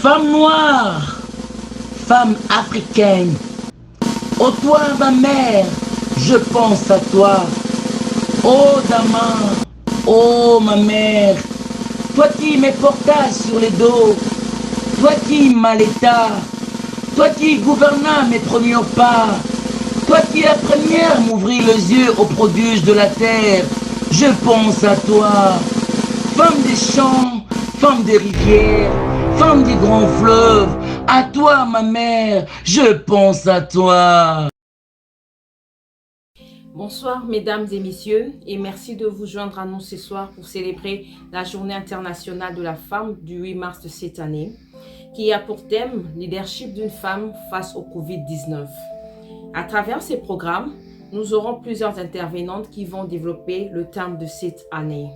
Femme noire, femme africaine, ô toi ma mère, je pense à toi. Ô Dama, ô ma mère, toi qui me portas sur les dos, toi qui m'allaitas, toi qui gouvernas mes premiers pas, toi qui la première m'ouvrit les yeux aux prodiges de la terre, je pense à toi. Femme des champs, femme des rivières, femme des grands fleuves, à toi ma mère, je pense à toi. Bonsoir mesdames et messieurs et merci de vous joindre à nous ce soir pour célébrer la Journée internationale de la femme du 8 mars de cette année qui a pour thème Leadership d'une femme face au Covid-19. À travers ces programmes, nous aurons plusieurs intervenantes qui vont développer le thème de cette année.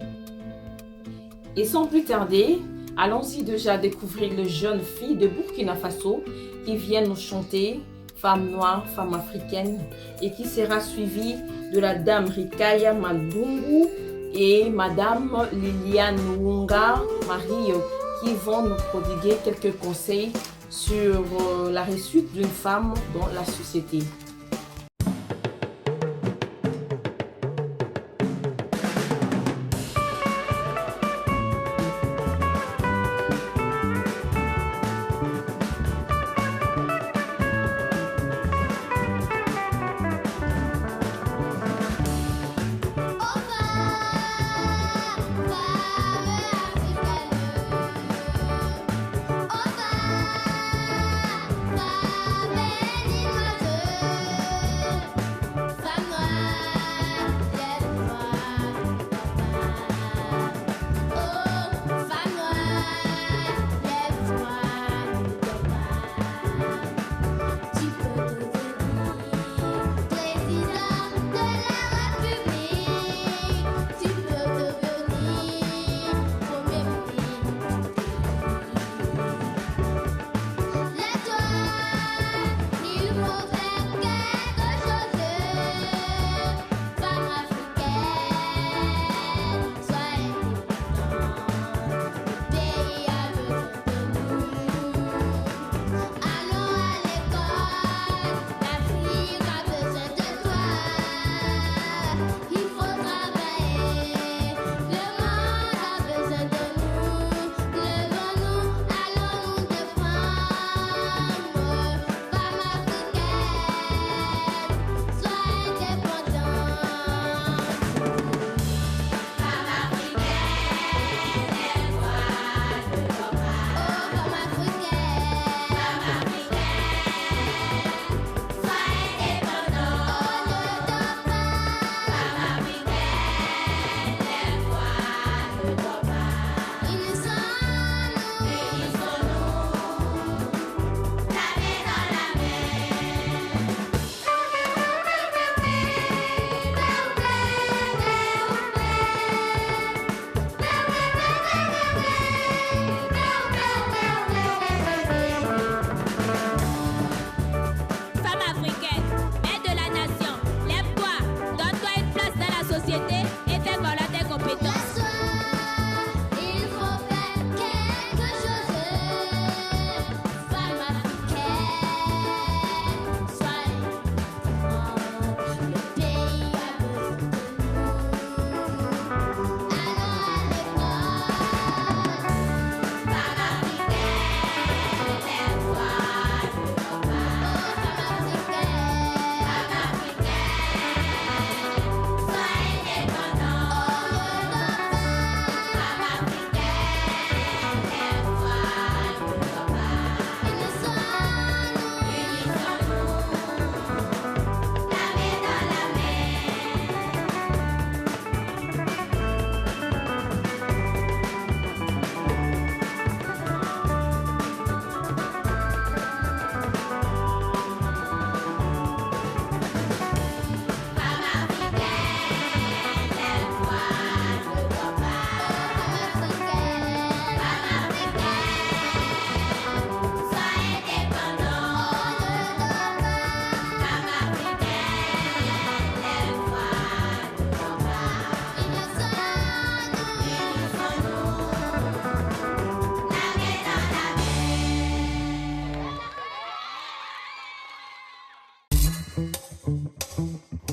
Et sans plus tarder, allons-y déjà découvrir les jeunes filles de Burkina Faso qui viennent nous chanter Femme noire, femme africaine et qui sera suivie de la dame Rikaya Maldungu et madame Liliane Nwunga Marie qui vont nous prodiguer quelques conseils sur la réussite d'une femme dans la société.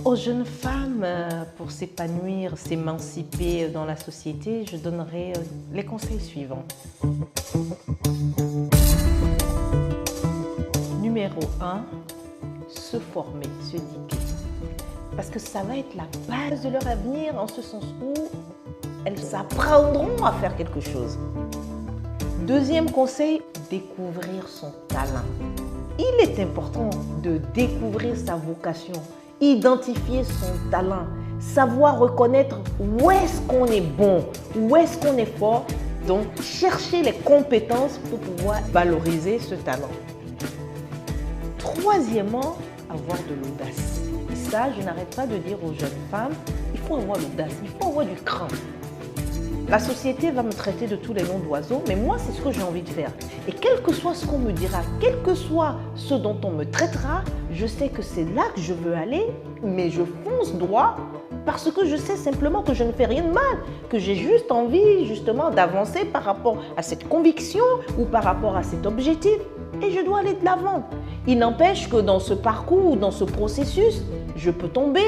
Aux jeunes femmes, pour s'épanouir, s'émanciper dans la société, je donnerai les conseils suivants. Numéro 1, se former, s'éduquer. Parce que ça va être la base de leur avenir, en ce sens où elles apprendront à faire quelque chose. Deuxième conseil, découvrir son talent. Il est important de découvrir sa vocation, identifier son talent, savoir reconnaître où est-ce qu'on est bon, où est-ce qu'on est fort. Donc, chercher les compétences pour pouvoir valoriser ce talent. Troisièmement, avoir de l'audace. Et ça, je n'arrête pas de dire aux jeunes femmes, il faut avoir l'audace, il faut avoir du cran. La société va me traiter de tous les noms d'oiseaux, mais moi, c'est ce que j'ai envie de faire. Et quel que soit ce qu'on me dira, quel que soit ce dont on me traitera, je sais que c'est là que je veux aller, mais je fonce droit parce que je sais simplement que je ne fais rien de mal, que j'ai juste envie justement d'avancer par rapport à cette conviction ou par rapport à cet objectif. Et je dois aller de l'avant. Il n'empêche que dans ce parcours, dans ce processus, je peux tomber,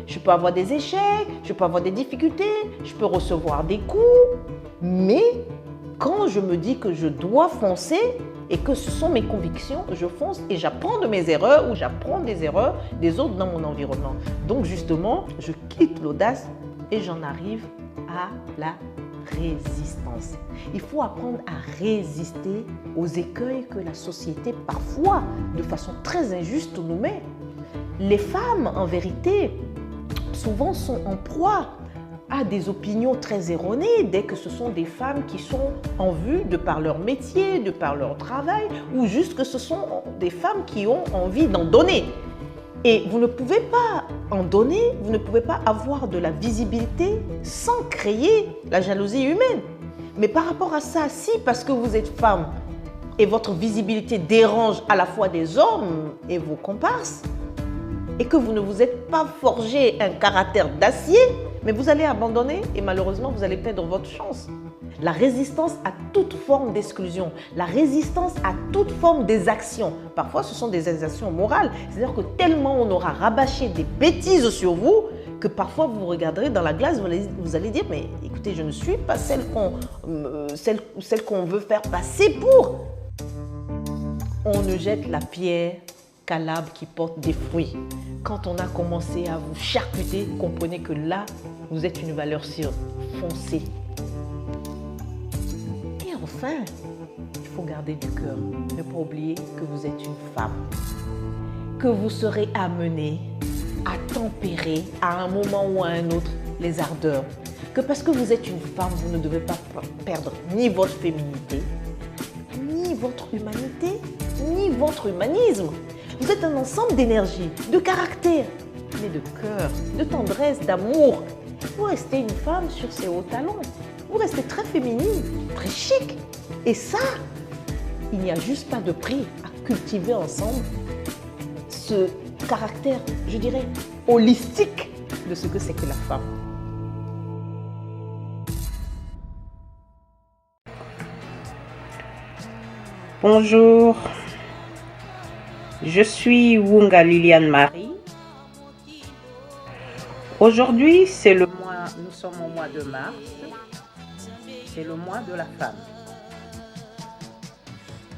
je peux avoir des échecs, je peux avoir des difficultés, je peux recevoir des coups. Mais quand je me dis que je dois foncer et que ce sont mes convictions, je fonce et j'apprends de mes erreurs ou j'apprends des erreurs des autres dans mon environnement. Donc justement, je quitte l'audace et j'en arrive à la résistance. Il faut apprendre à résister aux écueils que la société, parfois, de façon très injuste, nous met. Les femmes, en vérité, souvent sont en proie à des opinions très erronées dès que ce sont des femmes qui sont en vue de par leur métier, de par leur travail, ou juste que ce sont des femmes qui ont envie d'en donner. Et vous ne pouvez pas en donner, vous ne pouvez pas avoir de la visibilité sans créer la jalousie humaine. Mais par rapport à ça, si parce que vous êtes femme et votre visibilité dérange à la fois des hommes et vos comparses, et que vous ne vous êtes pas forgé un caractère d'acier, mais vous allez abandonner et malheureusement vous allez perdre votre chance. La résistance à toute forme d'exclusion, la résistance à toute forme d'exaction. Parfois, ce sont des exactions morales. C'est-à-dire que tellement on aura rabâché des bêtises sur vous que parfois vous vous regarderez dans la glace, vous allez dire « mais écoutez, je ne suis pas celle qu'on veut faire passer pour ». On ne jette la pierre qu'à l'arbre qui porte des fruits. Quand on a commencé à vous charcuter, comprenez que là, vous êtes une valeur sûre. Foncez. Et enfin, il faut garder du cœur. Ne pas oublier que vous êtes une femme. Que vous serez amenée à tempérer à un moment ou à un autre les ardeurs. Que parce que vous êtes une femme, vous ne devez pas perdre ni votre féminité, ni votre humanité, ni votre humanisme. Vous êtes un ensemble d'énergie, de caractère, mais de cœur, de tendresse, d'amour. Vous restez une femme sur ses hauts talons. Vous restez très féminine, très chic. Et ça, il n'y a juste pas de prix à cultiver ensemble ce caractère, je dirais, holistique de ce que c'est que la femme. Bonjour, je suis Wunga Liliane Marie. Aujourd'hui, nous sommes au mois de mars, c'est le mois de la femme.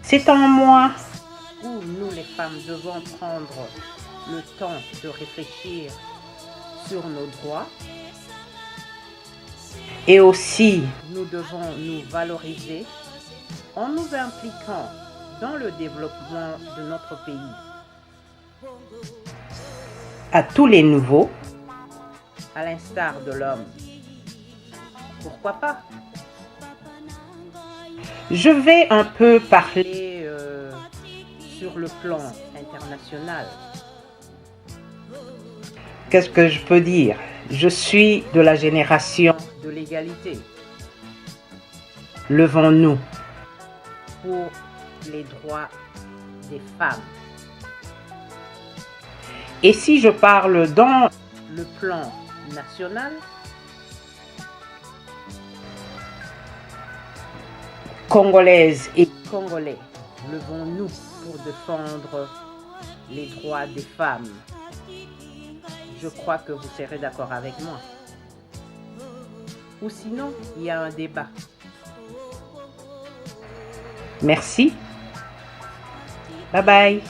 C'est un mois où nous les femmes devons prendre le temps de réfléchir sur nos droits et aussi nous devons nous valoriser en nous impliquant dans le développement de notre pays. À tous les niveaux, à l'instar de l'homme. Pourquoi pas? Je vais un peu parler sur le plan international. Qu'est-ce que je peux dire? Je suis de la génération de l'égalité. Levons-nous pour les droits des femmes. Et si je parle dans le plan national, Congolaises et Congolais, levons-nous pour défendre les droits des femmes. Je crois que vous serez d'accord avec moi. Ou sinon, il y a un débat. Merci. Bye bye.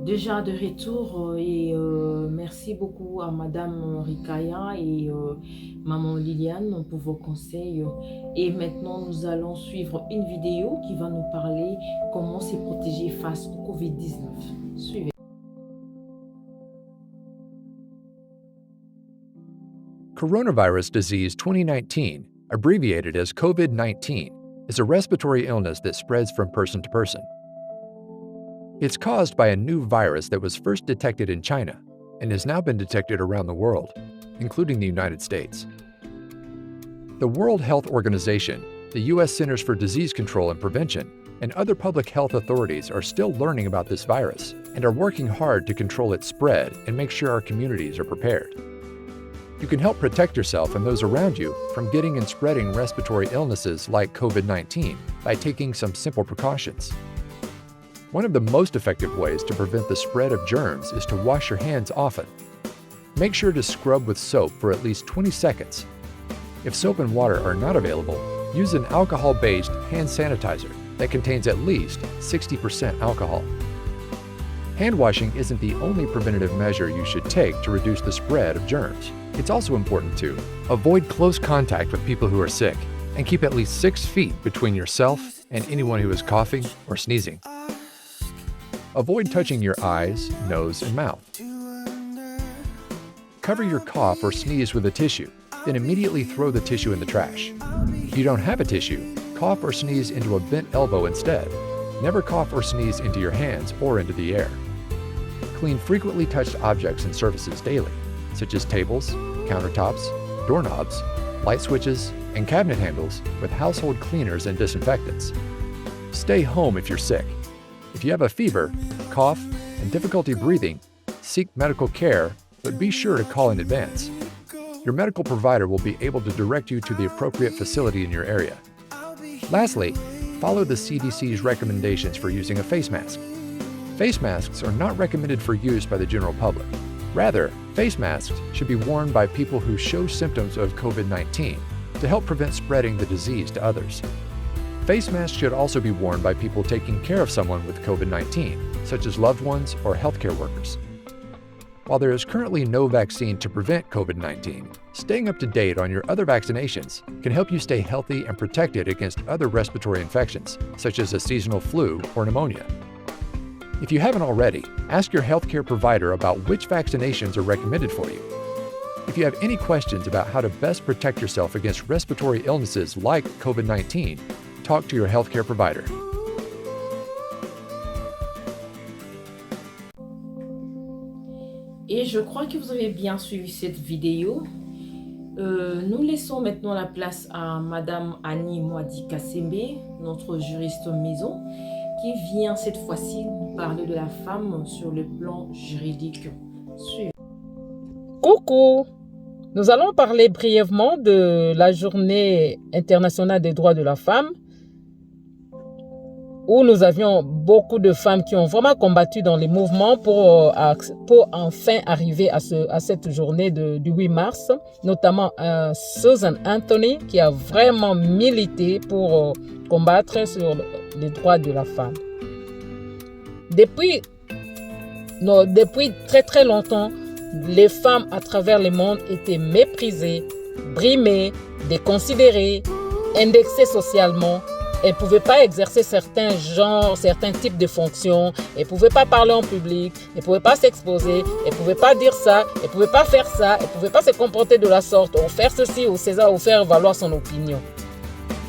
Déjà de retour et merci beaucoup à Madame Rikaya et Maman Liliane pour vos conseils. Et maintenant, nous allons suivre une vidéo qui va nous parler comment se protéger face au Covid-19. Suivez. Coronavirus disease 2019, abbreviated as COVID-19, is a respiratory illness that spreads from person to person. It's caused by a new virus that was first detected in China and has now been detected around the world, including the United States. The World Health Organization, the U.S. Centers for Disease Control and Prevention, and other public health authorities are still learning about this virus and are working hard to control its spread and make sure our communities are prepared. You can help protect yourself and those around you from getting and spreading respiratory illnesses like COVID-19 by taking some simple precautions. One of the most effective ways to prevent the spread of germs is to wash your hands often. Make sure to scrub with soap for at least 20 seconds. If soap and water are not available, use an alcohol-based hand sanitizer that contains at least 60% alcohol. Hand washing isn't the only preventative measure you should take to reduce the spread of germs. It's also important to avoid close contact with people who are sick and keep at least 6 feet between yourself and anyone who is coughing or sneezing. Avoid touching your eyes, nose, and mouth. Cover your cough or sneeze with a tissue, then immediately throw the tissue in the trash. If you don't have a tissue, cough or sneeze into a bent elbow instead. Never cough or sneeze into your hands or into the air. Clean frequently touched objects and surfaces daily, such as tables, countertops, doorknobs, light switches, and cabinet handles with household cleaners and disinfectants. Stay home if you're sick. If you have a fever, cough, and difficulty breathing, seek medical care, but be sure to call in advance. Your medical provider will be able to direct you to the appropriate facility in your area. Lastly, follow the CDC's recommendations for using a face mask. Face masks are not recommended for use by the general public. Rather, face masks should be worn by people who show symptoms of COVID-19 to help prevent spreading the disease to others. Face masks should also be worn by people taking care of someone with COVID-19, such as loved ones or healthcare workers. While there is currently no vaccine to prevent COVID-19, staying up to date on your other vaccinations can help you stay healthy and protected against other respiratory infections, such as a seasonal flu or pneumonia. If you haven't already, ask your healthcare provider about which vaccinations are recommended for you. If you have any questions about how to best protect yourself against respiratory illnesses like COVID-19, talk to your healthcare provider. Et je crois que vous avez bien suivi cette vidéo. Nous laissons maintenant la place à Madame Annie Moadi Kassembe, notre juriste maison, qui vient cette fois-ci nous parler de la femme sur le plan juridique. Suivez. Coucou! Nous allons parler brièvement de la Journée internationale des droits de la femme. où nous avions beaucoup de femmes qui ont vraiment combattu dans les mouvements pour enfin arriver à cette journée du 8 mars, notamment Susan Anthony qui a vraiment milité pour combattre sur les droits de la femme. Depuis très très longtemps, les femmes à travers le monde étaient méprisées, brimées, déconsidérées, indexées socialement. Elles ne pouvaient pas exercer certains types de fonctions. Elles ne pouvaient pas parler en public. Elles ne pouvaient pas s'exposer. Elles ne pouvaient pas dire ça. Elles ne pouvaient pas faire ça. Elles ne pouvaient pas se comporter de la sorte, ou faire ceci ou cela, ou faire valoir son opinion.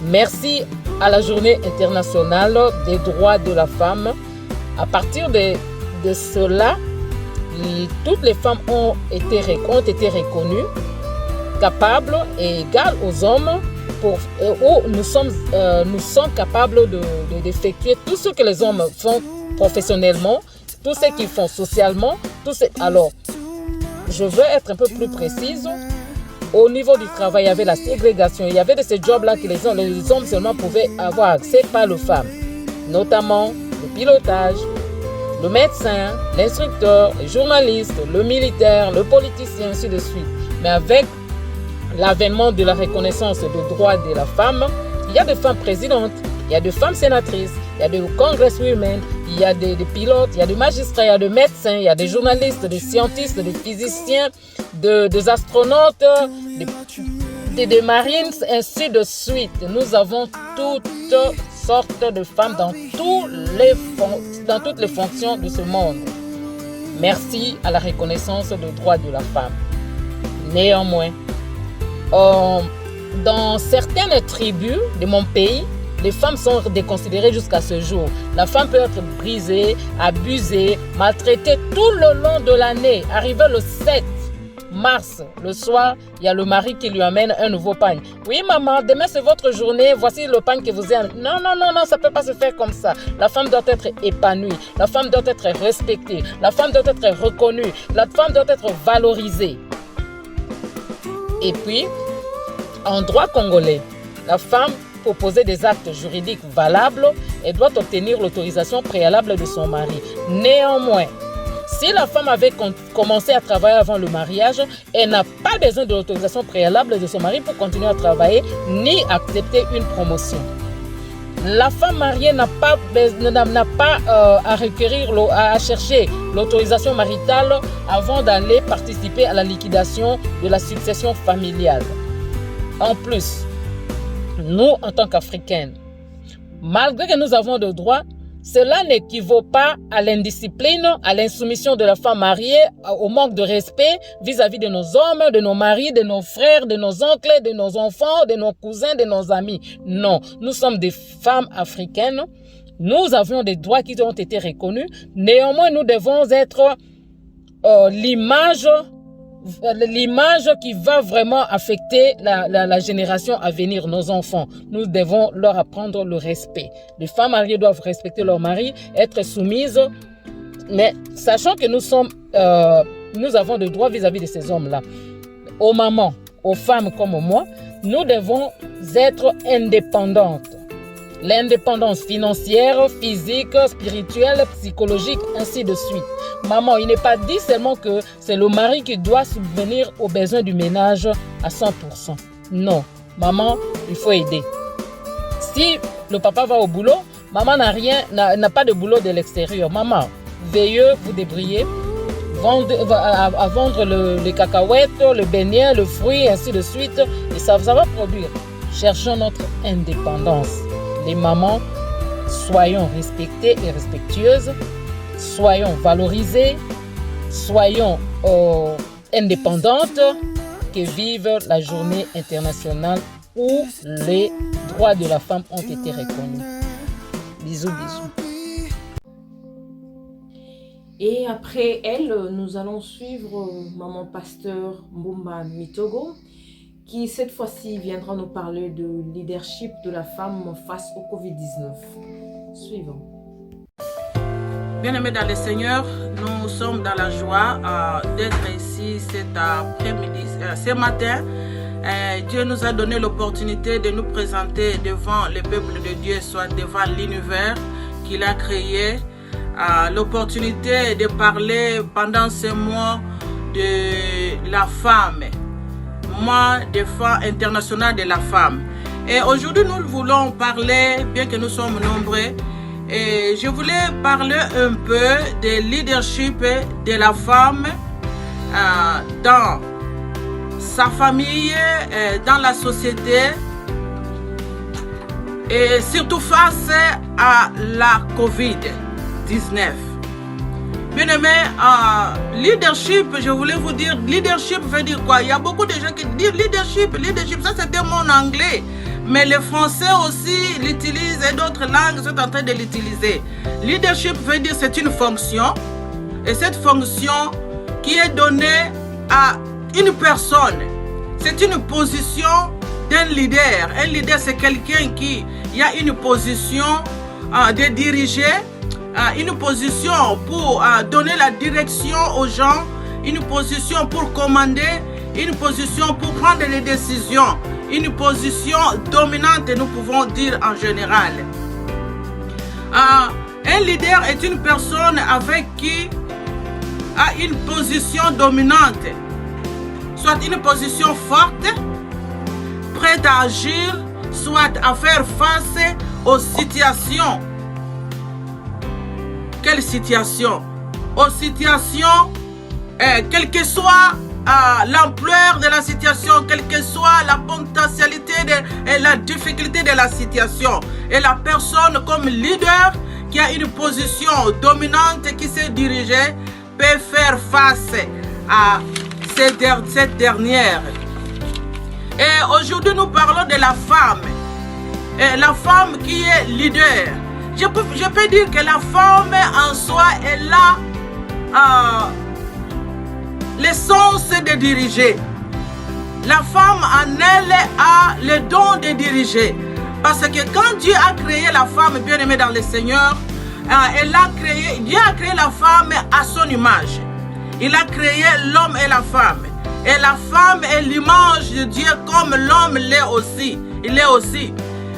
Merci à la Journée internationale des droits de la femme. À partir de cela, toutes les femmes ont été reconnues, capables et égales aux hommes. Nous sommes capables d'effectuer tout ce que les hommes font professionnellement, tout ce qu'ils font socialement. Alors, je veux être un peu plus précise. Au niveau du travail, il y avait la ségrégation. Il y avait de ces jobs-là que les hommes seulement pouvaient avoir accès, pas les femmes. Notamment le pilotage, le médecin, l'instructeur, le journaliste, le militaire, le politicien, ainsi de suite. Mais avec l'avènement de la reconnaissance des droits de la femme, il y a des femmes présidentes, il y a des femmes sénatrices, il y a des congresswomen, il y a des pilotes, il y a des magistrats, il y a des médecins, il y a des journalistes, des scientistes, des physiciens, des astronautes, des marines, ainsi de suite. Nous avons toutes sortes de femmes dans toutes les fonctions de ce monde. Merci à la reconnaissance des droits de la femme. Néanmoins, dans certaines tribus de mon pays, les femmes sont déconsidérées jusqu'à ce jour. La femme peut être brisée, abusée, maltraitée tout le long de l'année. Arrivé le 7 mars, le soir, il y a le mari qui lui amène un nouveau pagne. Oui maman, demain c'est votre journée, voici le pagne que vous avez. Non, ça ne peut pas se faire comme ça. La femme doit être épanouie, la femme doit être respectée, la femme doit être reconnue, la femme doit être valorisée. Et puis, en droit congolais, la femme, pour poser des actes juridiques valables, elle doit obtenir l'autorisation préalable de son mari. Néanmoins, si la femme avait commencé à travailler avant le mariage, elle n'a pas besoin de l'autorisation préalable de son mari pour continuer à travailler ni accepter une promotion. La femme mariée n'a pas à chercher l'autorisation maritale avant d'aller participer à la liquidation de la succession familiale. En plus, nous, en tant qu'Africaines, malgré que nous avons des droits, cela n'équivaut pas à l'indiscipline, à l'insoumission de la femme mariée, au manque de respect vis-à-vis de nos hommes, de nos maris, de nos frères, de nos oncles, de nos enfants, de nos cousins, de nos amis. Non, nous sommes des femmes africaines. Nous avons des droits qui ont été reconnus. Néanmoins, nous devons être l'image qui va vraiment affecter la génération à venir, nos enfants. Nous devons leur apprendre le respect. Les femmes mariées doivent respecter leur mari, être soumises, mais sachant que nous avons des droits vis-à-vis de ces hommes-là. Aux mamans, aux femmes comme moi, nous devons être indépendantes. L'indépendance financière, physique, spirituelle, psychologique, ainsi de suite. Maman, il n'est pas dit seulement que c'est le mari qui doit subvenir aux besoins du ménage à 100%. Non, maman, il faut aider. Si le papa va au boulot, maman n'a pas de boulot de l'extérieur. Maman, veillez vous débrouiller à vendre les cacahuètes, le beignet, le fruit, ainsi de suite. Et ça va produire. Cherchons notre indépendance. Les mamans, soyons respectées et respectueuses, soyons valorisées, soyons indépendantes, que vive la journée internationale où les droits de la femme ont été reconnus. Bisous, bisous. Et après elle, nous allons suivre Maman Pasteur Mbumba Mitogo, qui cette fois-ci viendra nous parler de leadership de la femme face au Covid-19. Suivons. Bien-aimés dans le Seigneur, nous sommes dans la joie d'être ici cet après-midi, ce matin. Dieu nous a donné l'opportunité de nous présenter devant le peuple de Dieu, soit devant l'univers. qu'il a créé l'opportunité de parler pendant ce mois de la femme, mois de femme international de la femme. Et aujourd'hui, nous voulons parler, bien que nous sommes nombreux, et je voulais parler un peu de leadership de la femme dans sa famille, dans la société, et surtout face à la COVID-19. Bien aimé, leadership, je voulais vous dire, leadership veut dire quoi? Il y a beaucoup de gens qui disent leadership, ça c'était mon anglais. Mais les Français aussi l'utilisent et d'autres langues sont en train de l'utiliser. Leadership veut dire c'est une fonction. Et cette fonction qui est donnée à une personne. C'est une position d'un leader. Un leader, c'est quelqu'un qui a une position de diriger, une position pour donner la direction aux gens, une position pour commander, une position pour prendre les décisions, une position dominante, nous pouvons dire en général. Un leader est une personne avec qui a une position dominante, soit une position forte, prête à agir, soit à faire face aux situations. Quelle situation? Aux situations, quelle que soit l'ampleur de la situation, quelle que soit la potentialité et la difficulté de la situation. Et la personne comme leader qui a une position dominante, qui sait diriger, peut faire face à cette dernière. Et aujourd'hui, nous parlons de la femme. Et la femme qui est leader. Je peux dire que la femme en soi, elle a l'essence de diriger. La femme en elle a le don de diriger. Parce que quand Dieu a créé la femme, bien aimée dans le Seigneur, Dieu a créé la femme à son image. Il a créé l'homme et la femme. Et la femme est l'image de Dieu comme l'homme l'est aussi. Il est aussi.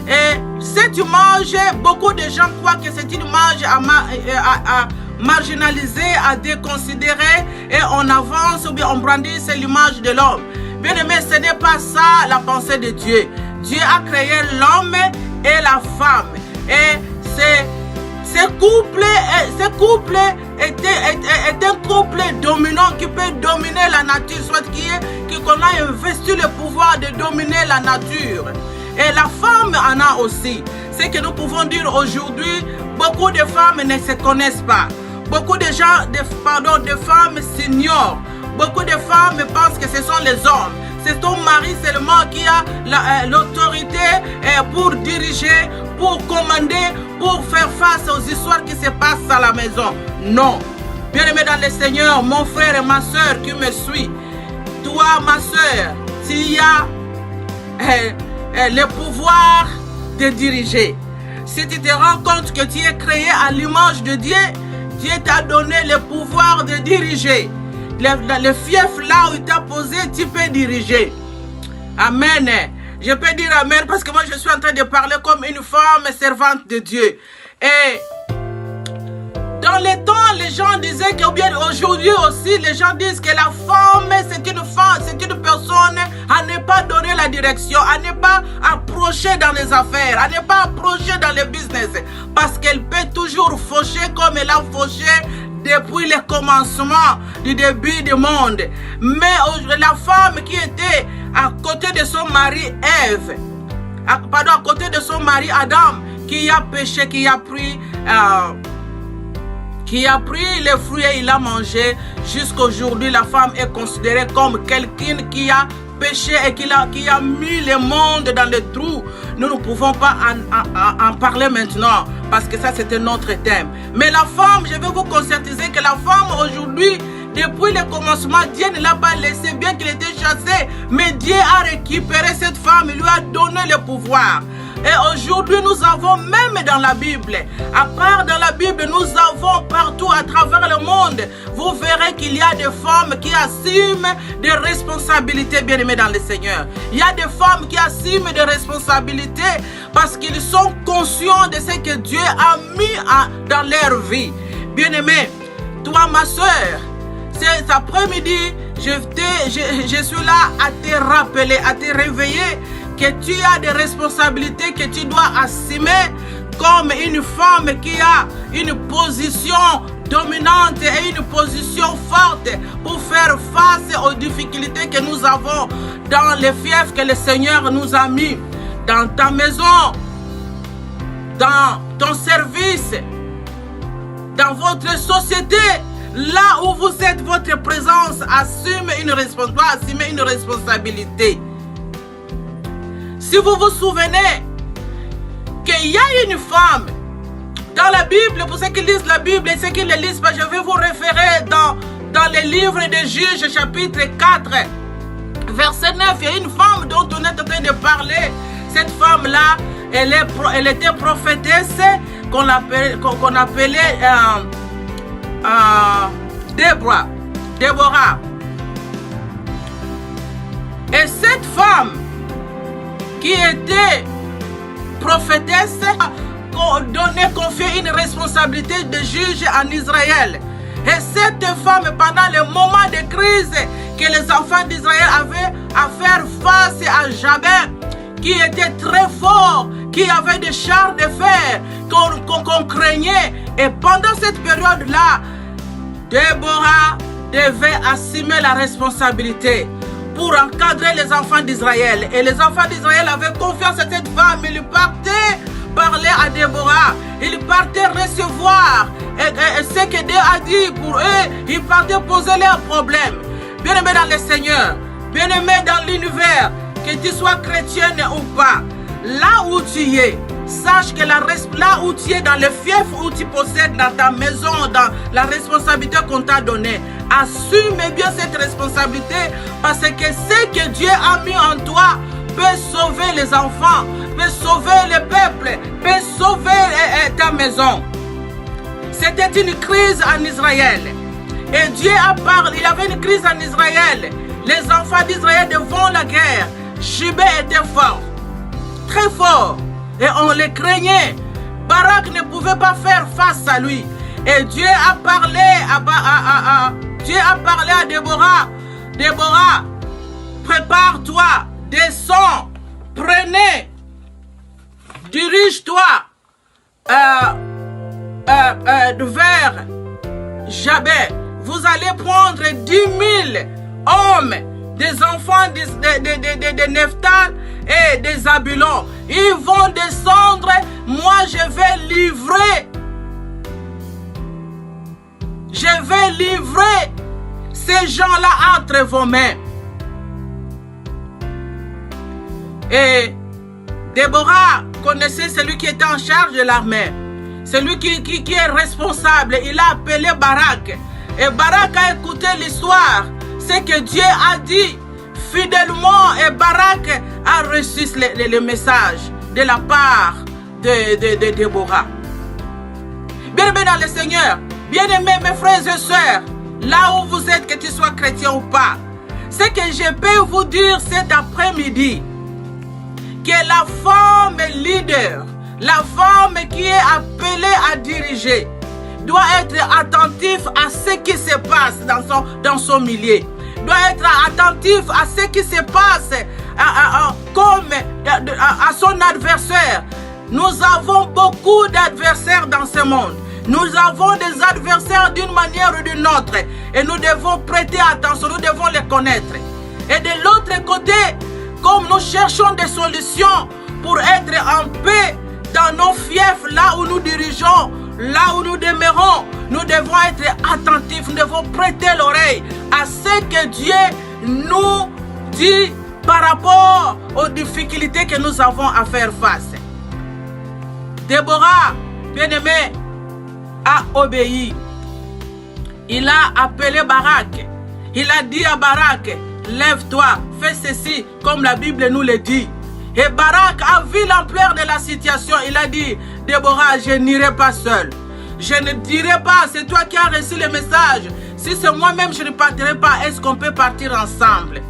Et cette image, beaucoup de gens croient que c'est une image à marginaliser, à déconsidérer, et on avance ou bien on brandit, c'est l'image de l'homme. Bien aimé, ce n'est pas ça la pensée de Dieu. Dieu a créé l'homme et la femme. Et ce couple est un couple dominant qui peut dominer la nature, soit qu'on a investi le pouvoir de dominer la nature. Et la femme en a aussi. Ce que nous pouvons dire aujourd'hui, beaucoup de femmes ne se connaissent pas. Beaucoup de gens, de femmes s'ignorent. Beaucoup de femmes pensent que ce sont les hommes. C'est ton mari seulement qui a l'autorité pour diriger, pour commander, pour faire face aux histoires qui se passent à la maison. Non. Bien-aimé dans le Seigneur, mon frère et ma soeur qui me suit, toi, ma soeur, s'il y a le pouvoir de diriger, si tu te rends compte que tu es créé à l'image de Dieu, Dieu t'a donné le pouvoir de diriger. Le fief là où il t'a posé, tu peux diriger. Amen. Je peux dire amen parce que moi je suis en train de parler comme une femme servante de Dieu. Et dans les temps, les gens disaient que, bien aujourd'hui aussi, les gens disent que la femme, c'est une personne à ne pas donner la direction, à ne pas approcher dans les affaires, à ne pas approcher dans le business. Parce qu'elle peut toujours faucher comme elle a fauché depuis le commencement du début du monde. Mais la femme qui était à côté de son mari Ève, à côté de son mari Adam, qui a péché, qui a pris les fruits et il a mangé, jusqu'aujourd'hui la femme est considérée comme quelqu'un qui a péché et qui a mis le monde dans le trou. Nous ne pouvons pas en parler maintenant parce que ça c'était notre thème. Mais la femme, je vais vous conscientiser que la femme aujourd'hui, depuis le commencement, Dieu ne l'a pas laissé, bien qu'il était chassé, mais Dieu a récupéré cette femme, il lui a donné le pouvoir. Et aujourd'hui, nous avons même dans la Bible, à part dans la Bible, nous avons partout à travers le monde, vous verrez qu'il y a des femmes qui assument des responsabilités, bien-aimés dans le Seigneur. Il y a des femmes qui assument des responsabilités parce qu'ils sont conscients de ce que Dieu a mis dans leur vie. Bien-aimé, toi, ma soeur, cet après-midi, je suis là à te rappeler, à te réveiller que tu as des responsabilités que tu dois assumer comme une femme qui a une position dominante et une position forte pour faire face aux difficultés que nous avons dans les fiefs que le Seigneur nous a mis, dans ta maison, dans ton service, dans votre société. Là où vous êtes, votre présence assume une responsabilité. Si vous vous souvenez qu'il y a une femme dans la Bible, pour ceux qui lisent la Bible et ceux qui ne lisent pas, je vais vous référer dans le livre de Juges, chapitre 4, verset 9. Il y a une femme dont on est en train de parler. Cette femme-là, elle était prophétesse qu'on appelait Déborah. Et cette femme qui était prophétesse confiait une responsabilité de juge en Israël. Et cette femme, pendant le moment de crise que les enfants d'Israël avaient à faire face à Jabin, qui était très fort, qui avait des chars de fer qu'on craignait. Et pendant cette période-là, Déborah devait assumer la responsabilité pour encadrer les enfants d'Israël. Et les enfants d'Israël avaient confiance à cette femme. Ils partaient parler à Déborah. Ils partaient recevoir ce que Dieu a dit pour eux. Ils partaient poser leurs problèmes. Bien-aimés dans le Seigneur, bien-aimés dans l'univers, que tu sois chrétienne ou pas, là où tu es, sache que là où tu es, dans le fief où tu possèdes, dans ta maison, dans la responsabilité qu'on t'a donnée, assume bien cette responsabilité, parce que ce que Dieu a mis en toi peut sauver les enfants, peut sauver le peuple, peut sauver ta maison. C'était une crise en Israël. Et Dieu a parlé, il y avait une crise en Israël. Les enfants d'Israël devant la guerre, Jibé était fort, très fort. Et on les craignait. Barak ne pouvait pas faire face à lui. Et Dieu a parlé à Déborah. Déborah, prépare-toi, descends, prenez, dirige-toi vers Jabin. Vous allez prendre 10 000 hommes, des enfants de Nephtal et des Zabulon. Ils vont descendre. Moi, je vais livrer ces gens-là entre vos mains. Et Déborah connaissait celui qui était en charge de l'armée, celui qui est responsable. Il a appelé Barak. Et Barak a écouté l'histoire, ce que Dieu a dit fidèlement, et Barak a reçu le message de la part de Déborah. Bien-aimés dans le Seigneur, bien-aimés mes frères et sœurs, là où vous êtes, que tu sois chrétien ou pas, ce que je peux vous dire cet après-midi, que la femme leader, la femme qui est appelée à diriger, doit être attentif à ce qui se passe dans son milieu, doit être attentif à ce qui se passe à son adversaire. Nous avons beaucoup d'adversaires dans ce monde. Nous avons des adversaires d'une manière ou d'une autre. Et nous devons prêter attention, nous devons les connaître. Et de l'autre côté, comme nous cherchons des solutions pour être en paix dans nos fiefs, là où nous dirigeons, là où nous demeurons, nous devons être attentifs, nous devons prêter l'oreille à ce que Dieu nous dit par rapport aux difficultés que nous avons à faire face. Déborah, bien-aimé, a obéi. Il a appelé Barak. Il a dit à Barak, lève-toi, fais ceci, comme la Bible nous le dit. Et Barak a vu l'ampleur de la situation. Il a dit, Déborah, je n'irai pas seul. Je ne dirai pas, c'est toi qui as reçu le message. Si c'est moi-même, je ne partirai pas. Est-ce qu'on peut partir ensemble?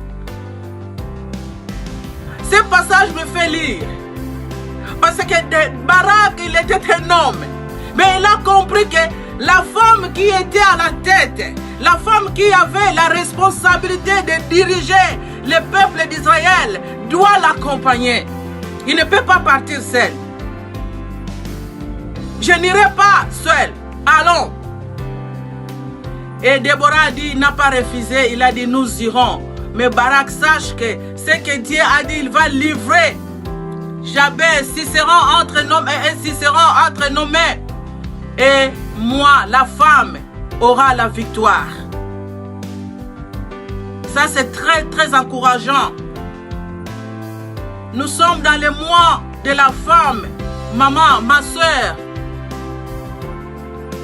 Ce passage me fait lire. Parce que Barak, il était un homme. Mais il a compris que la femme qui était à la tête, la femme qui avait la responsabilité de diriger le peuple d'Israël, doit l'accompagner. Il ne peut pas partir seul. Je n'irai pas seul. Allons. Et Déborah a dit, il n'a pas refusé. Il a dit, nous irons. Mais Barak sache que ce que Dieu a dit, il va livrer Jabez, Sisera entre nos mains, et Sisera entre nos mains. Et moi, la femme, aura la victoire. Ça, c'est très, très encourageant. Nous sommes dans le mois de la femme. Maman, ma soeur,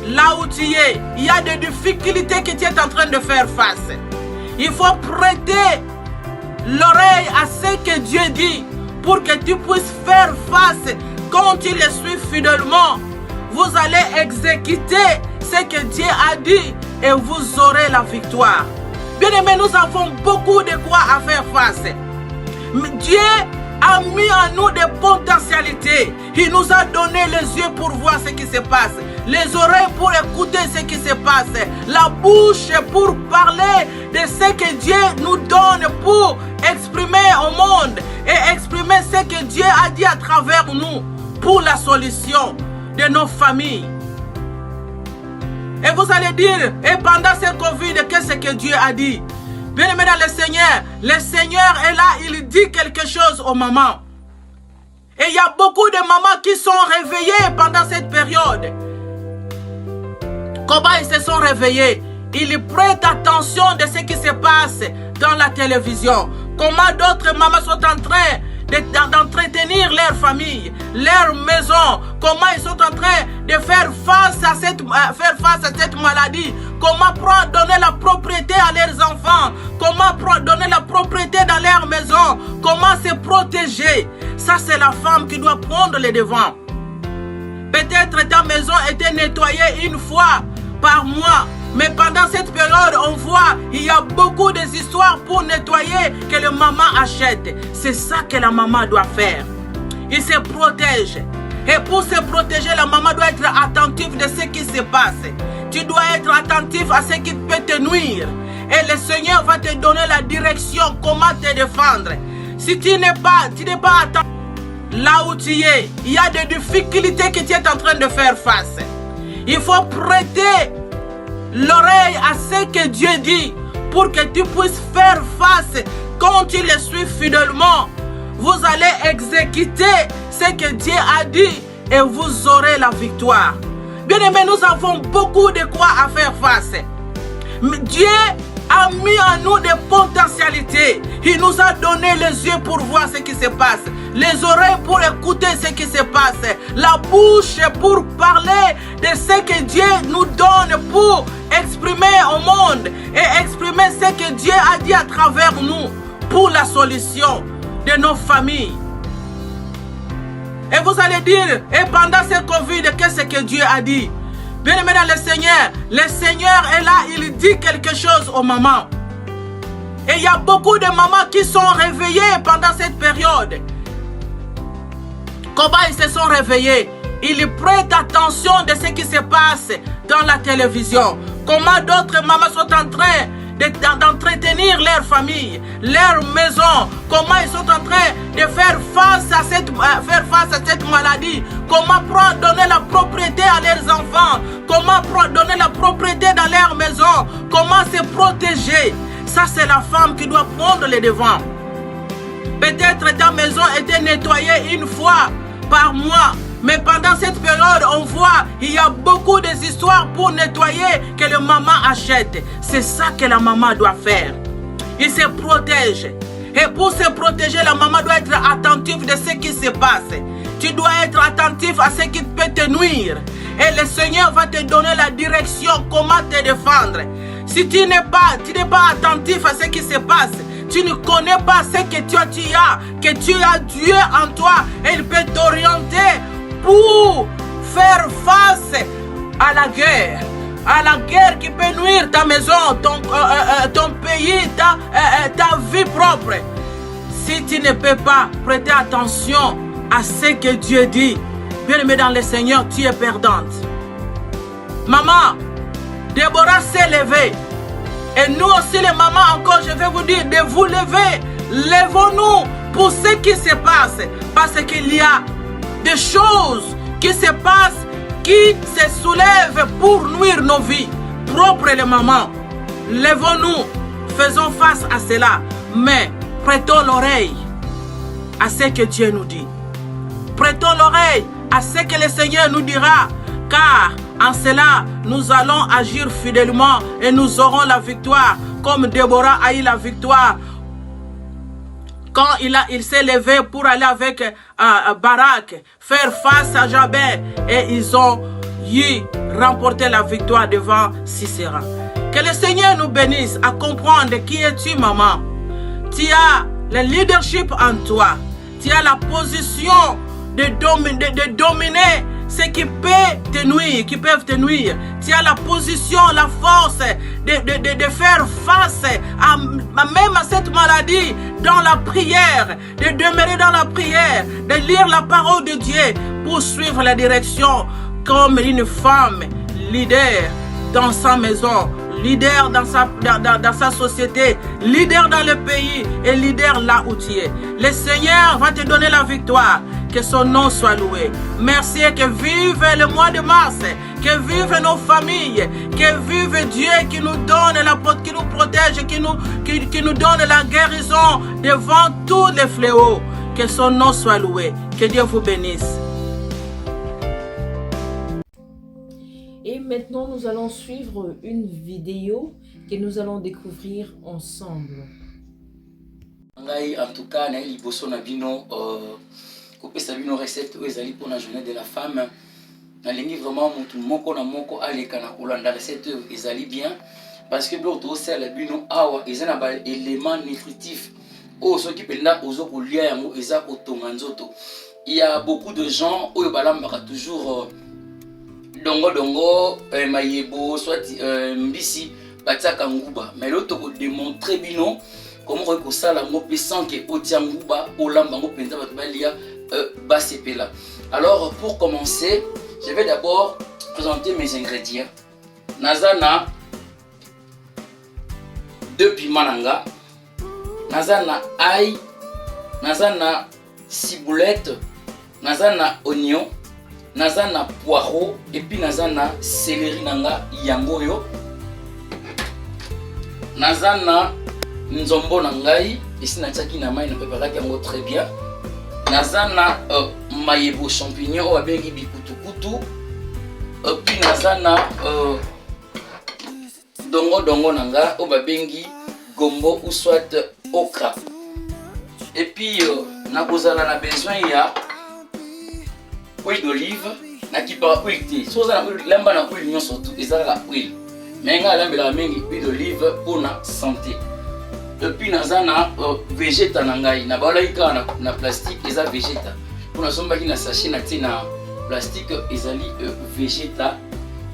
là où tu es, il y a des difficultés que tu es en train de faire face. Il faut prêter l'oreille à ce que Dieu dit pour que tu puisses faire face. Quand tu le suis fidèlement, vous allez exécuter ce que Dieu a dit et vous aurez la victoire. Bien aimé, nous avons beaucoup de quoi à faire face. Dieu a mis en nous des potentialités. Il nous a donné les yeux pour voir ce qui se passe, les oreilles pour écouter ce qui se passe, la bouche pour parler de ce que Dieu nous donne pour exprimer au monde et exprimer ce que Dieu a dit à travers nous pour la solution de nos familles. Et vous allez dire, et pendant cette Covid, qu'est-ce que Dieu a dit? Bien aimé dans le Seigneur est là, il dit quelque chose aux mamans. Et il y a beaucoup de mamans qui sont réveillées pendant cette période. Comment ils se sont réveillés? Ils prêtent attention de ce qui se passe dans la télévision. Comment d'autres mamans sont en train d'entretenir leur famille, leur maison. Comment ils sont en train de faire face à cette maladie. Comment donner la propriété à leurs enfants. Comment donner la propriété dans leur maison. Comment se protéger. Ça, c'est la femme qui doit prendre les devants. Peut-être ta maison était nettoyée une fois par mois. Mais pendant cette période, on voit il y a beaucoup d'histoires pour nettoyer que la maman achète. C'est ça que la maman doit faire. Il se protège. Et pour se protéger, la maman doit être attentive de ce qui se passe. Tu dois être attentif à ce qui peut te nuire. Et le Seigneur va te donner la direction, comment te défendre. Si tu n'es pas attentif là où tu es, il y a des difficultés que tu es en train de faire face. Il faut prêter l'oreille à ce que Dieu dit pour que tu puisses faire face. Quand tu le suis fidèlement, vous allez exécuter ce que Dieu a dit et vous aurez la victoire. Bien aimé, nous avons beaucoup de quoi à faire face. Dieu a mis en nous des potentialités. Il nous a donné les yeux pour voir ce qui se passe, les oreilles pour écouter ce qui se passe, la bouche pour parler de ce que Dieu nous donne pour exprimer au monde et exprimer ce que Dieu a dit à travers nous pour la solution de nos familles. Et vous allez dire, et pendant ce Covid, qu'est-ce que Dieu a dit? Bien aimé dans le Seigneur est là, il dit quelque chose aux mamans. Et il y a beaucoup de mamans qui sont réveillées pendant cette période. Comment ils se sont réveillés? Ils prêtent attention de ce qui se passe dans la télévision. Comment d'autres mamans sont en train d'entretenir leur famille, leur maison. Comment ils sont en train de faire face à cette maladie. Comment donner la propriété à leurs enfants. Comment donner la propriété dans leur maison. Comment se protéger. Ça, c'est la femme qui doit prendre les devants. Peut-être ta maison était nettoyée une fois par mois. Mais pendant cette période, on voit il y a beaucoup d'histoires pour nettoyer que la maman achète. C'est ça que la maman doit faire. Il se protège. Et pour se protéger, la maman doit être attentive de ce qui se passe. Tu dois être attentif à ce qui peut te nuire. Et le Seigneur va te donner la direction, comment te défendre. Si tu n'es pas attentif à ce qui se passe, tu ne connais pas ce que tu as Dieu en toi, et il peut t'orienter pour faire face à la guerre qui peut nuire ta maison, ton pays, ta vie propre. Si tu ne peux pas prêter attention à ce que Dieu dit, bien-aimé dans le Seigneur, tu es perdante. Maman, Déborah s'est levée. Et nous aussi les mamans encore, je vais vous dire de vous lever. Levons-nous pour ce qui se passe. Parce qu'il y a des choses qui se passent, qui se soulèvent pour nuire nos vies. Propres les mamans. Levons-nous, faisons face à cela. Mais prêtons l'oreille à ce que Dieu nous dit. Prêtons l'oreille à ce que le Seigneur nous dira. Car en cela, nous allons agir fidèlement et nous aurons la victoire. Comme Déborah a eu la victoire quand il s'est levé pour aller avec Barak, faire face à Jabin. Et ils ont remporté la victoire devant Sisera. Que le Seigneur nous bénisse à comprendre qui es-tu, maman. Tu as le leadership en toi. Tu as la position de dominer ce qui peut te nuire, qui peuvent te nuire. Tu as la position, la force de faire face même à cette maladie dans la prière, de demeurer dans la prière, de lire la parole de Dieu pour suivre la direction comme une femme leader dans sa maison, leader dans sa société, leader dans le pays et leader là où tu es. Le Seigneur va te donner la victoire. Que son nom soit loué. Merci et que vive le mois de mars. Que vive nos familles. Que vive Dieu qui nous donne qui nous protège, qui nous donne la guérison devant tous les fléaux. Que son nom soit loué. Que Dieu vous bénisse. Et maintenant, nous allons suivre une vidéo que nous allons découvrir ensemble. En tout cas, kopesa bino recette oyo ezali pour la journée de la femme. Nalingi vraiment mutu moko na moko aleka na kolanda recette oyo ezali bien parce que biloko tosala bino awa eza na ba éléments nutritifs oyo soki penda ozo kolia yango eza kotonga nzoto. Il y a beaucoup de gens oyo balambaka toujours dongo mayebo soit mbisi batiaka nguba, mais l'autre toko démontrer bino comment on peut ça la mot sans que otianguba olamba ngo penza bato balia basepela. Alors pour commencer, je vais d'abord présenter mes ingrédients. Nazana 2 piments nanga, nazana ail, nazana ciboulette, nazana oignon, nazana poireau et puis nazana céleri nanga yangoyo, nazana nzombo nangai ici na tchaki na mai na préparaki yango très bien. Nazana mayebo champignon ou abengi bikutukutu, puis nazana dongo nanga ou babengi gombo ou soit okra. Et puis nakozala na besoin ya huile d'olive na kipa huile te. So za lamba na huile nyonso tout ezala huile. Mais nga lambela mengi huile d'olive pour na santé. Et puis nazana végéta nangai na balaika na plastique eza végéta. Pour na sombaki na sachet na ti na plastique ezali végéta.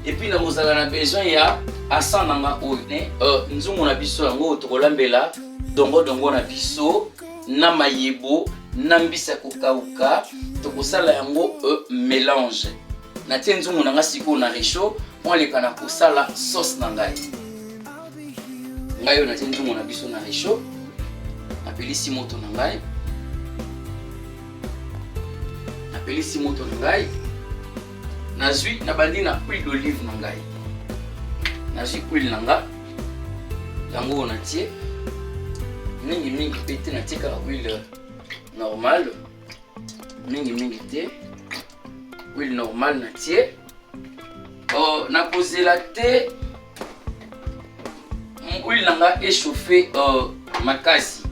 Et puis nakozala na besoin ya asa nanga oine nzungu na biso yango tokolambela dongo na biso na mayebo na mbisa kokauka tokosala yango mélange. Na ti nzungu nanga siko na réchaud on leka na kosala sauce nangai. Ngayo na ti nzungu na biso na réchaud napelisi moto nangai. Napelisi moto nangai. Nazui na bandi na huile d'olive nangai. Nazui huile nanga. Yango na tie. Mingi pete na tika huile normale. Mingi te. Huile normale na tie. Na kozela te. Huile nanga échauffé makasi.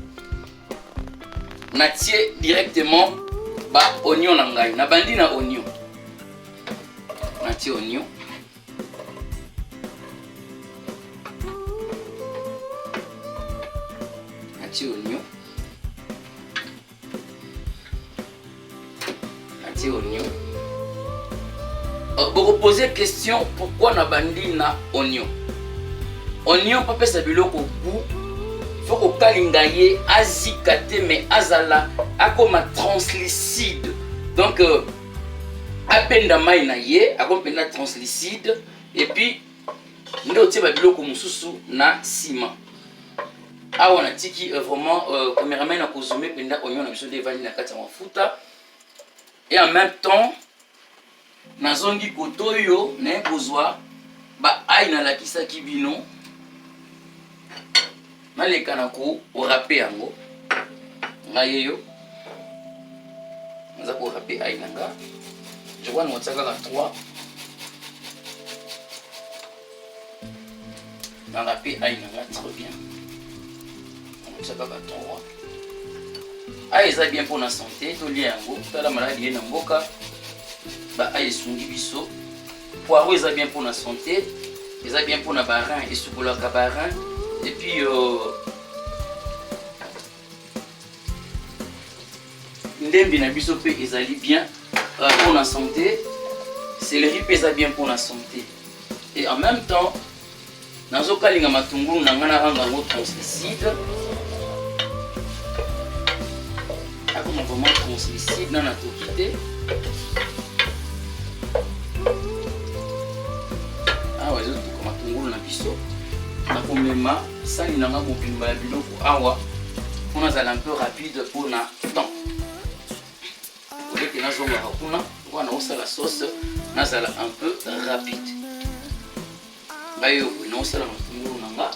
Na tie directement ba oignon nangai. Na bandi na oignon. Na tie oignon. Na tie oignon. Na tie oignon. Vous poser question pourquoi na bandi na oignon. Oignon pas pesa biloko goût. Faut ko kalinga ye azikate mais azala akoma translucide. Donc apenda mai na ye akompenda translucide et puis ndo tie ba biloko mususu na sima. Awa na tiki vraiment premièrement na kozome penda oignon na biso de vani na kati ya mafuta et en même temps nazongi kotoyo na kozwa ba ai na lakisa kibino na leka na ko orape yango ngayeyo naza ko orape ai nanga je vois notaka ka 3 na rape ai nanga très bien notaka ka 3 ai eza bien pour la santé to lia yango tala maladie na mboka ba ai sungi biso poireau eza bien pour la santé eza bien pour na barin et sukola ka barin et puis ndembi na biso pe ezali bien pour la santé céleri pe eza bien pour la santé et en même temps nazo kalinga matungulu na ngana ranga ngo translucide akoma vraiment translucide na tokite awa ezo tuka matungulu na biso nakomema sani nanga mobimba ya biloko awa mpona azala un peu rapide mpona temps oleke nazongaka kuna wana osala sauce nazala un peu rapide ngai oyo naosala matungulu nanga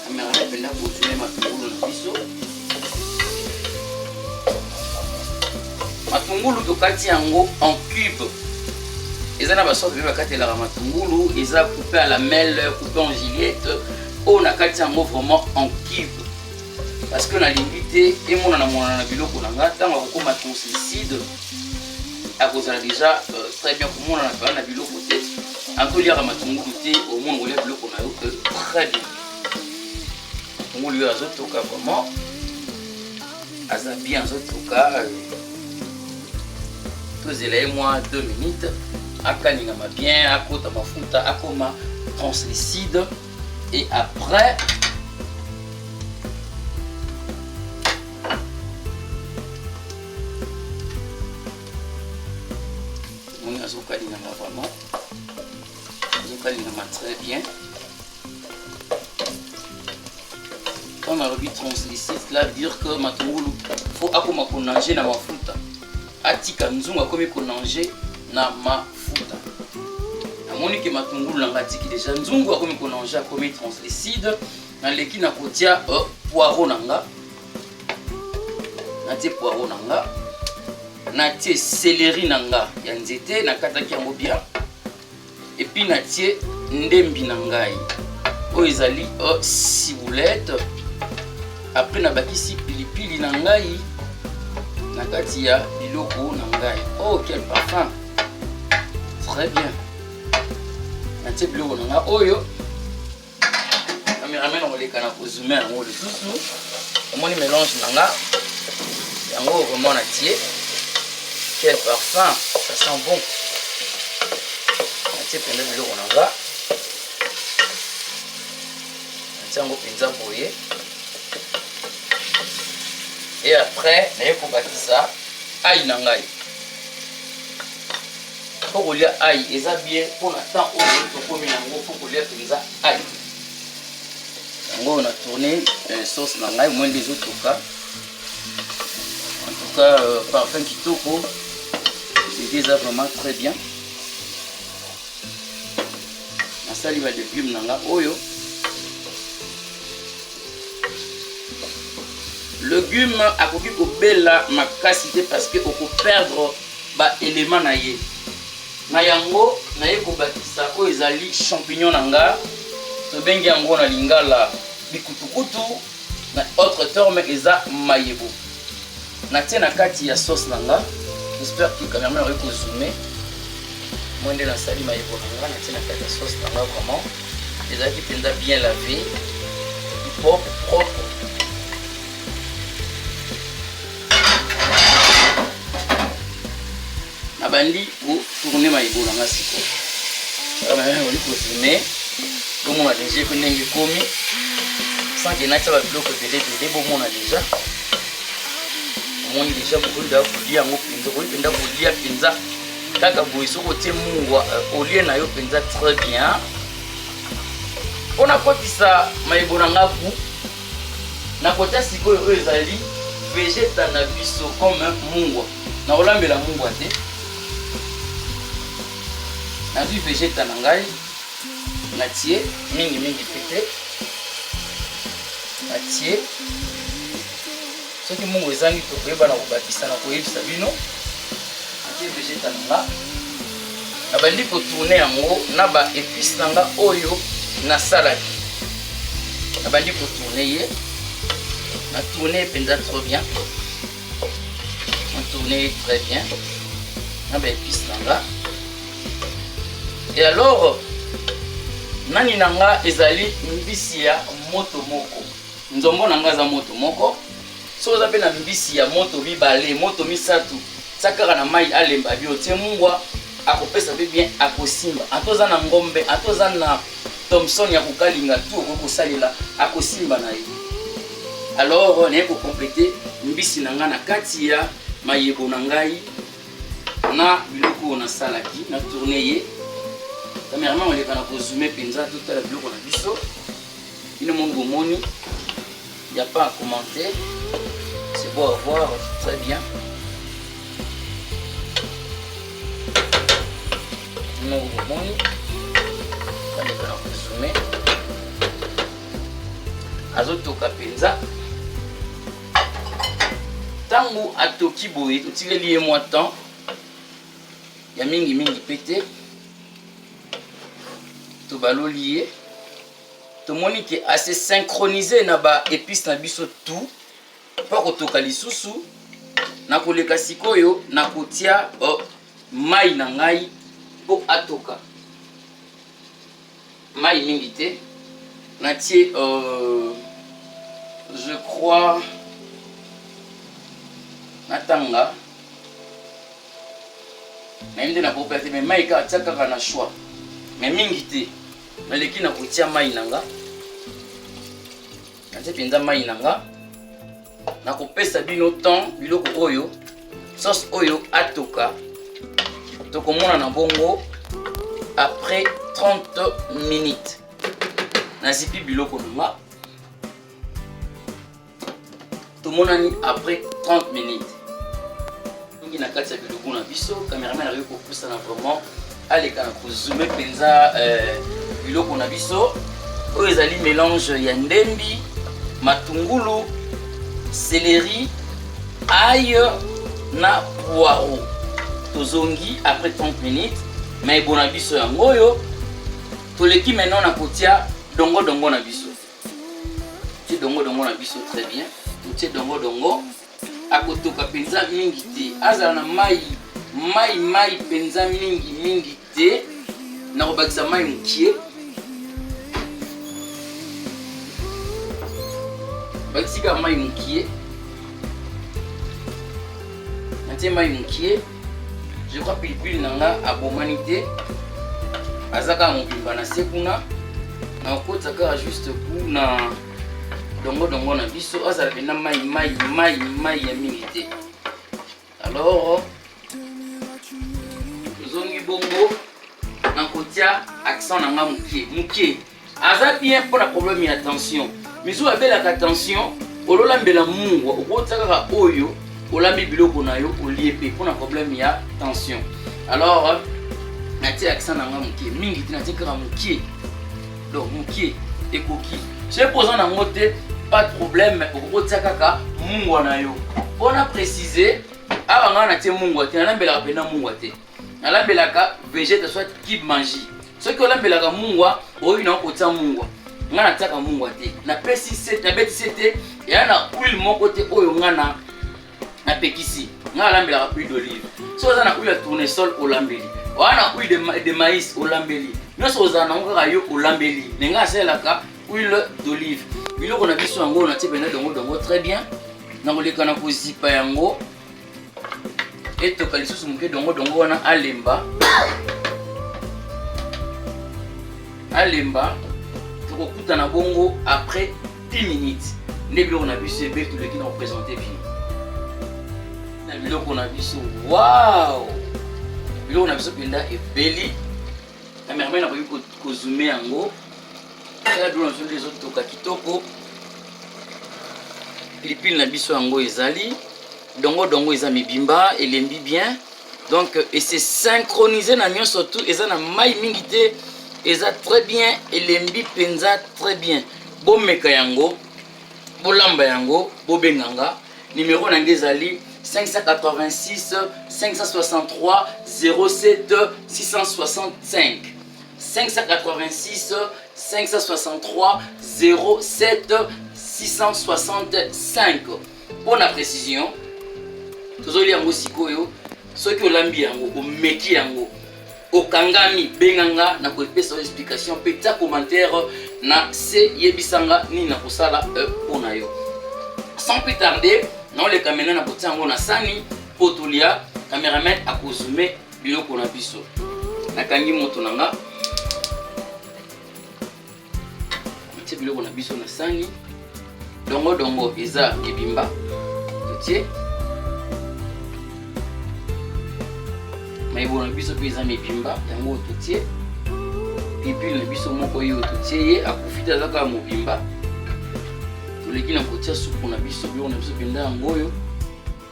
amerana mpenda kotune matungulu na biso matungulu tokati yango en cube eza na basorte mpe bakatelaka matungulu eza coupé à la melle coupé en gillette oyo nakati yango vraiment en cube parce que nalingi te emonana na biloko na nga ntango akokoma translucide akozala déjà très bien komonana paa na biloko te antoliaka matungulu te omona kolia biloko na yo très bien matungulu oyo azotoka vraiment aza bien azotoka tozela ye mwa 2 minutes akalingama bien akota mafuta akoma translucide et après on azokalingama vraiment azokalingama très bien quand on a rebi translucide cela veut dire que matungulu faut akoma konanger na mafuta atika nzungu akomi konanger na mafuta namoni ke matungulu nanga tiki déjà nzungu akomi konanger akomi translucide naleki na kotia poireau nanga natie poireau nanga natie céleri nanga ya nzete nakataki yango bien et puis natie ndembi na ngai oyo ezali ciboulette après nabakisi pilipili na ngai na kati ya biloko na ngai. Oh quel parfum, très bien. Natie biloko na ngai oyo cameraman oleka na kozume yango lisusu omoni mélange na nga yango vraiment natie. Quel parfum, ça sent bon. Natie pende biloko na nga natie yango mpenza boye. Et après, je vais bakisa aïe na ngai. Faut que les aïe, ils a bien pour l'instant au lieu de yango faut que les penza aïe. Yango on a tourné sauce na ngai moins des autres cas. En tout cas parfum kitoko. C'est déjà vraiment très bien. Na sali ba légumes na nga oyo. Légumes akoki kobela makasi te parce que oko perdre ba élément na ye. Na yango na ye kobakisa oyo ezali champignon na nga to bengi yango na lingala bikutukutu na autre terme eza mayebo. Na tie na kati ya sauce na nga. J'espère que quand même on va zoomer. Moi ndé na sali mayebo na nga na tie na kati ya sauce na nga vraiment ezali penza bien lavé, propre. bandi pour tourner ma ego nanga siko. Alors maintenant on dit pour tourner comme on a déjà fait n'engue komi sans que n'a pas bloqué de bon on a déjà. On est déjà beaucoup d'avoir ngo pinza ko pinda ko dia pinza kaka boiso ko tie mungwa olie na yo pinza très bien. On a kotisa ma ego nanga ku na kota siko yo ezali végétal na biso comme mungwa. Na olambela mungwa te. Na du végétal ngai na tie mingi pété. Na tie soki mungwa ezangi to koyeba na kobakisa na koyebisa bino. Na tie végétal nga. Na bandi ko tourner yango na ba épices nanga oyo na salaki. Na bandi ko tourner ye. Na tourner penza trop bien. On tourne très bien. Na ba épices nanga. Et alors nani nanga ezali mbisi ya moto moko. Nzombo nanga za moto moko. So za pe na mbisi ya moto mibale, moto misatu. Sakaka na mai alemba bio tie mungwa akopesa pe bien akosimba. Atoza na ngombe, atoza na Thomson ya kokalinga tout ko salela akosimba na ye. Alors on est pour compléter mbisi nanga na kati ya mayebo na ngai na biloko na salaki na tourner ye. Cameraman on les kana ko zoomer penza tout à la biloko na biso. Ine mongo moni. Il y a pas à commenter. C'est beau à voir, très bien. Mongo moni. On les kana ko zoomer. Azotoka penza. Tango atoki boye totileli ye mwa temps ya mingi pété to baloli ye to moni ke assez synchronisé na ba épices na biso tout pa kotoka lisusu na koleka sikoyo na kotia mai na ngai po atoka mai mingi te na tie je crois natanga même na propriété mais maika tsaka na choix mais mingi te maleki na kotia mai nanga ate penza mai nanga na kopesa bino temps biloko oyo sauce oyo atoka tokomona na bongo après 30 minutes na zipi biloko nanga tomonani après 30 minutes. Donc na kati ya biloko na biso cameraman ari ko poussa na vraiment aleka na ko zoomer penza biloko na biso oyo ezali mélange ya ndembi, matungulu, céleri, ail na poireau. Tozongi après 30 minutes mais bona biso yango yo toleki maintenant na kotia dongo na biso. Ti dongo na biso très bien. Tout dongo akotoka penza mingi te azala na mai penza mingi te na kobakisa mai mukie bakisika mai mukie natie mai mukie je crois pilipili nanga abomani te azaka mobimba na sekuna na okota kaka juste pour na dongo na biso azala pena mai ya mingi te. Alors zongi bongo na kotia accent nanga mukie aza bien pour la problème ya tension miso abelaka tension ololambela mungwa okotaka oyo olambi biloko na yo olie pe pour la problème ya tension. Alors natia accent nanga mukie mingi te natia kaka mukie donc mukie ekoki c'est posant na ngote pas de problème okotia kaka mungwa na yo on a précisé avant na tie mungwa te nalambelaka pena mungwa te nalambelaka végétal soit qui mange soki olambelaka mungwa oyo na kotia mungwa nga natiaka mungwa te na pesi te ya na huile moko te oyo nga na pekisi nga alambelaka huile d'olive so oza na huile ya tournesol olambeli wana huile de maïs olambeli nyonso ozala nango kaka yo olambeli nenga asalelaka huile d'olive biloko na biso yango na tie pena dongo très bien na koleka na kozipa yango Et toka lisusu moke dongo dongo wana alemba. Alemba. Tokokuta na bongo après 10 minutes. Ne biloko na biso ebe tout le qui nous présenter bien. Na biloko na biso waouh. Biloko na biso penda ebeli. La merveille n'a pas eu ko zoomer yango. La douleur sur les autres toka kitoko. Pilipili na biso yango ezali. Dongo dongo eza mibimba elembi bien. Donc et c'est synchronisé na nyon surtout eza na mai mingi te. Eza très bien elembi penza très bien. Bo meka yango. Bo lamba yango, bo benganga. Numéro na ezali 586 563 07 665. 586 563 07 665. Pour la précision, tozoli yango sikoyo, soki olambi yango, omeki yango, okangami benganga na koepesa explication, peta commentaire na se yebisanga ni na kosala pona yo. Sans plus tarder, non les caméras na kotia yango na sani, potolia, cameraman akozume biloko na biso. Nakangi moto nanga. Tie biloko na biso na sani. Dongo dongo eza ebimba. Totie. Maibo na biso pe eza mebimba, yango totie. Pilipili na biso moko yo totie ye akufita zaka mobimba. Toleki na kotia supu na biso biloko na biso penda yango yo.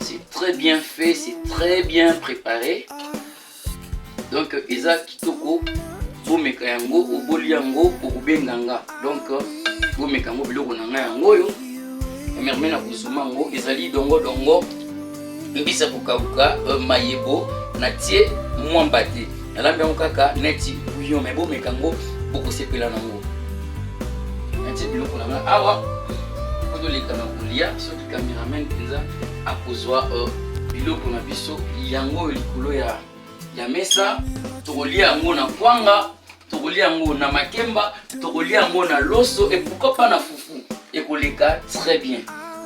C'est très bien fait, c'est très bien préparé. Donc eza kitoko bomeka yango oboli yango okubenganga. Donc bomeka yango biloko na nga yango yo. Merveille na kozuma yango ezali dongo dongo mbisa kokauka mayebo na tie mwamba te. Nalambi yango kaka neti bouillon mais bomeka yango bokosepela nango. Neti biloko na nga awa kodoleka na kolia soki cameraman penza akozwa biloko na biso yango likolo ya mesa. Tokolia yango na kwanga, tokolia yango na makemba, tokolia yango na loso et pourquoi pas na fufu. Ekoleka très bien.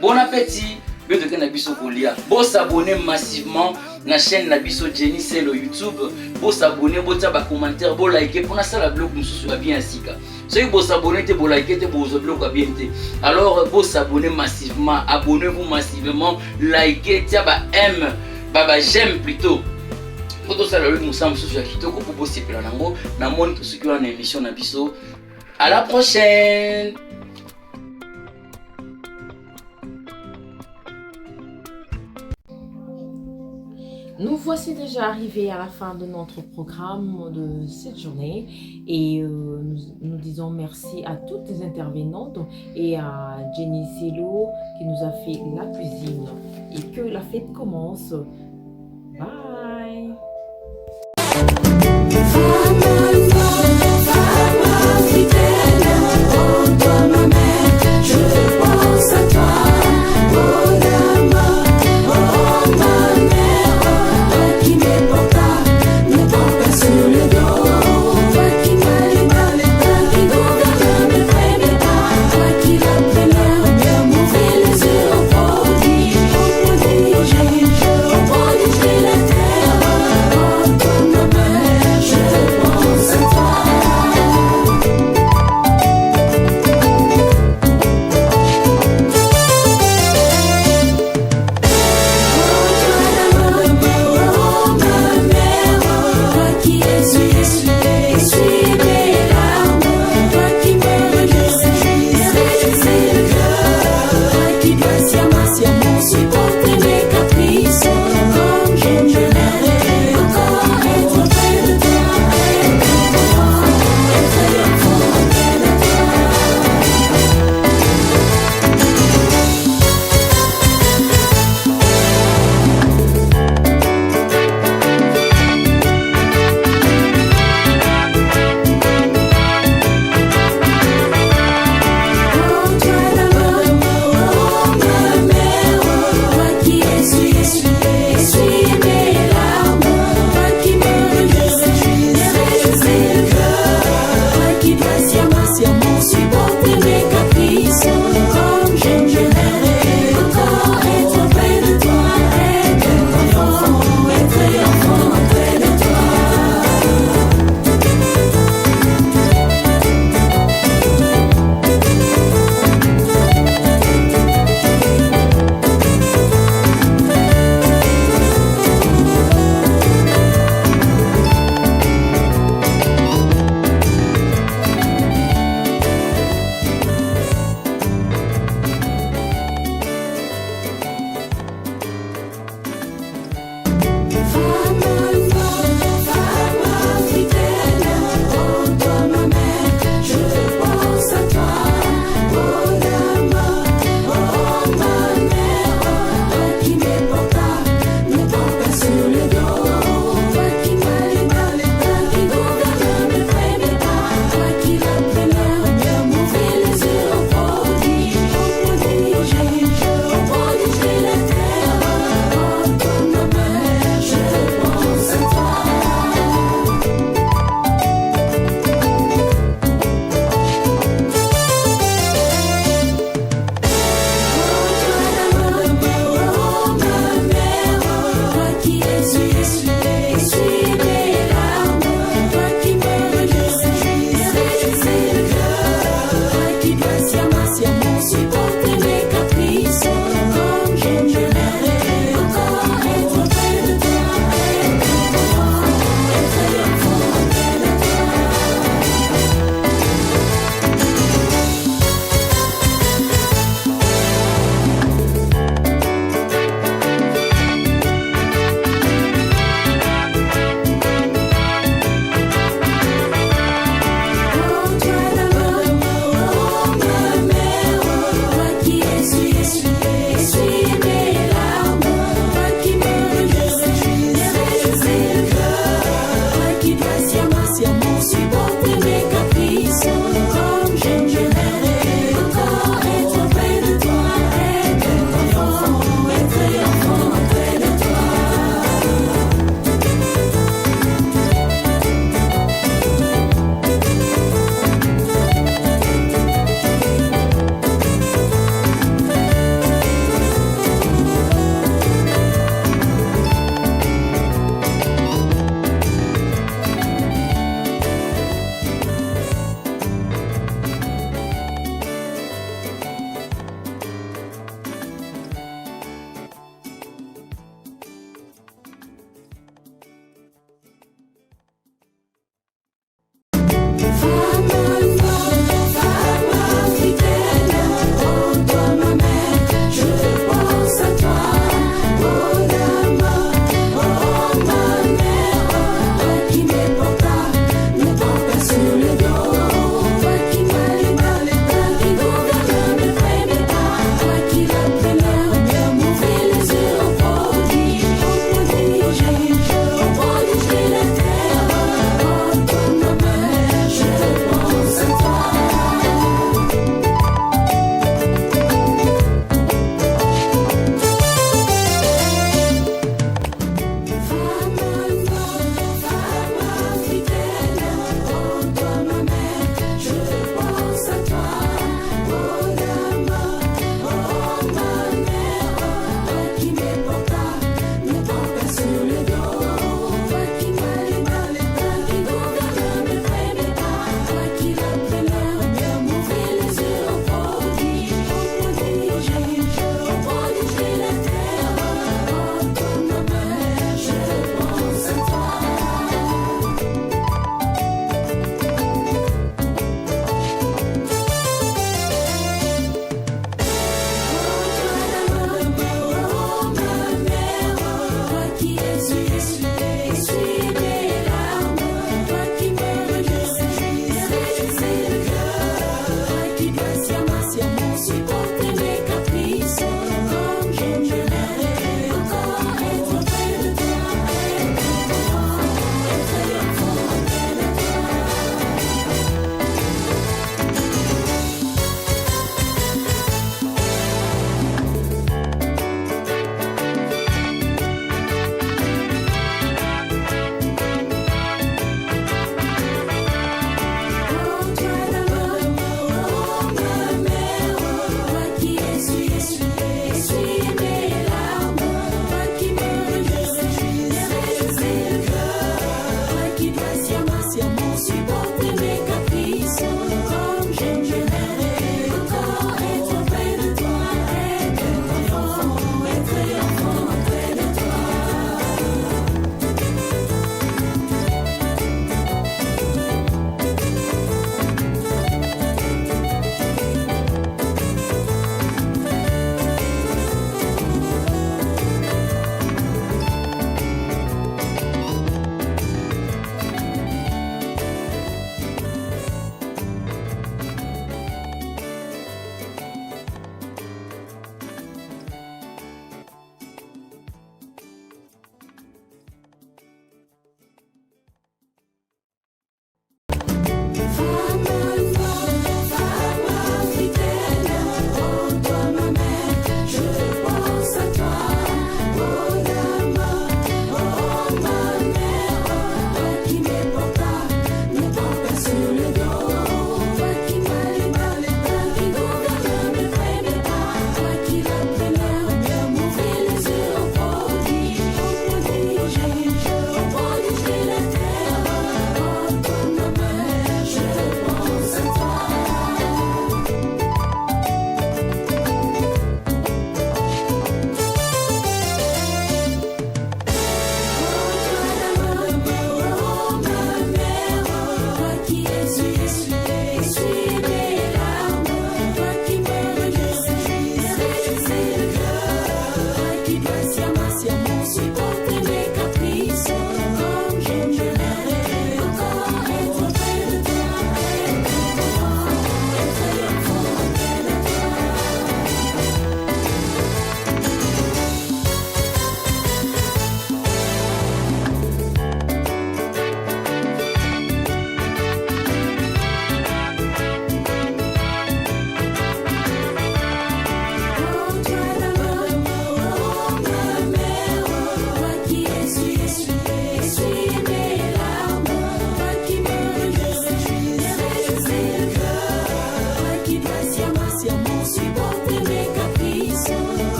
Bon appétit. Bientôt que Nabiso Kolia. Bon s'abonner massivement na chaîne Nabiso Jenny c'est le YouTube. Bon s'abonner, bon tiens commentaire, bon liker pour na la blog mususu ba bien sika. Ceux qui s'abonner te bon liker te bon blog ba bien te. Alors bon s'abonner massivement, abonnez-vous massivement, likez, tiens ba aime, ba j'aime plutôt. Pour tout ça le musa mususu ya kitoko pour bosser pela nango na monde tout ce qui est en émission Nabiso. À la prochaine. Nous voici déjà arrivés à la fin de notre programme de cette journée et nous disons merci à toutes les intervenantes et à Jenny Selo qui nous a fait la cuisine et que la fête commence. Bye.